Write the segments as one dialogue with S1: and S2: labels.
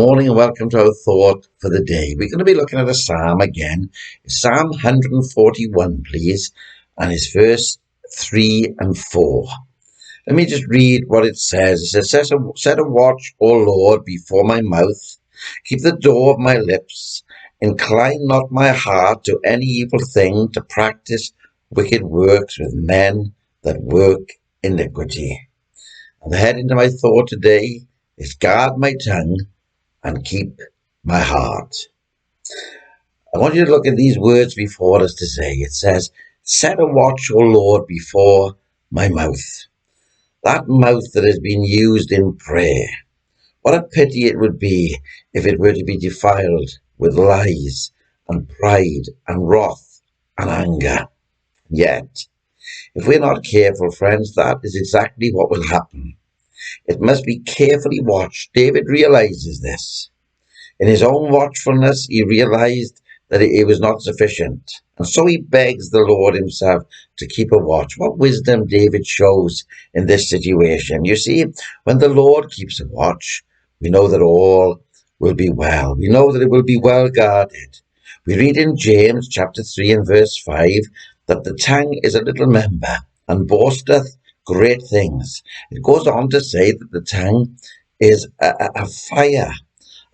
S1: morning and welcome to our thought for the day. We're going to be looking at a psalm again. Psalm 141, please, and it's verse 3 and 4. Let me just read what it says. It says, Set a watch, O Lord, before my mouth. Keep the door of my lips. Incline not my heart to any evil thing, to practice wicked works with men that work iniquity. And the heading to my thought today is guard my tongue and keep my heart. I want you to look at these words before us today. It says, set a watch, O Lord, before my mouth. That mouth that has been used in prayer. What a pity it would be if it were to be defiled with lies and pride and wrath and anger. Yet, if we're not careful, friends, that is exactly what will happen. It must be carefully watched. David realizes this. In his own watchfulness, he realized that it was not sufficient. And so he begs the Lord himself to keep a watch. What wisdom David shows in this situation. You see, when the Lord keeps a watch, we know that all will be well. We know that it will be well guarded. We read in James chapter 3 and verse 5 that the tongue is a little member and boasteth great things. It goes on to say that the tongue is a fire,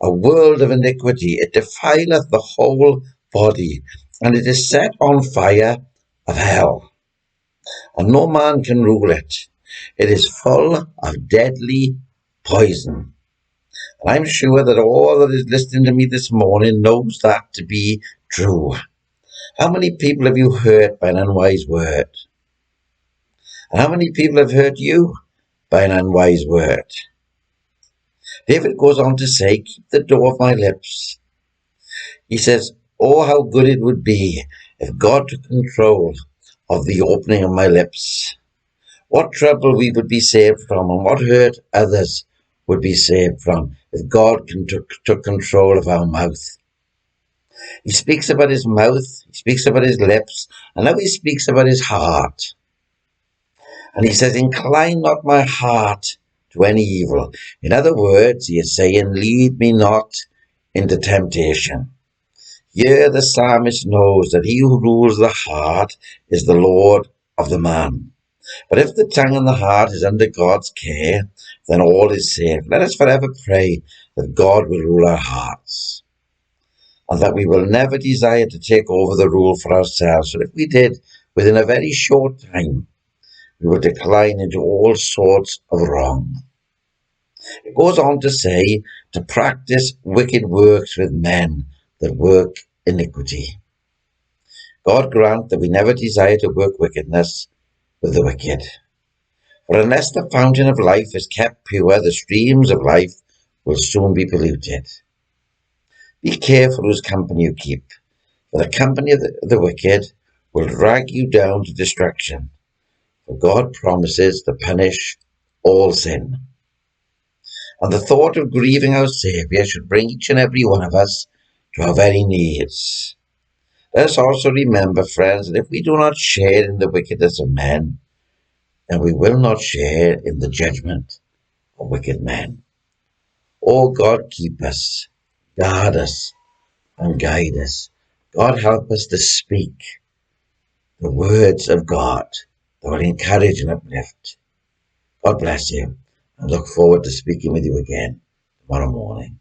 S1: a world of iniquity. It defileth the whole body, and it is set on fire of hell, and no man can rule it. It is full of deadly poison. And I'm sure that all that is listening to me this morning knows that to be true. How many people have you hurt by an unwise word? And how many people have hurt you by an unwise word? David goes on to say, keep the door of my lips. He says, oh, how good it would be if God took control of the opening of my lips. What trouble we would be saved from, and what hurt others would be saved from if God took control of our mouth. He speaks about his mouth, he speaks about his lips, and now he speaks about his heart. And he says, incline not my heart to any evil. In other words, he is saying, lead me not into temptation. Here the psalmist knows that he who rules the heart is the Lord of the man. But if the tongue and the heart is under God's care, then all is safe. Let us forever pray that God will rule our hearts, and that we will never desire to take over the rule for ourselves. So if we did, within a very short time, we will decline into all sorts of wrong. It goes on to say, to practice wicked works with men that work iniquity. God grant that we never desire to work wickedness with the wicked. For unless the fountain of life is kept pure, the streams of life will soon be polluted. Be careful whose company you keep, for the company of the wicked will drag you down to destruction. For God promises to punish all sin. And the thought of grieving our Saviour should bring each and every one of us to our very knees. Let us also remember, friends, that if we do not share in the wickedness of men, then we will not share in the judgment of wicked men. Oh, God, keep us, guard us, and guide us. God, help us to speak the words of God that will encourage and uplift. God bless you, and look forward to speaking with you again tomorrow morning.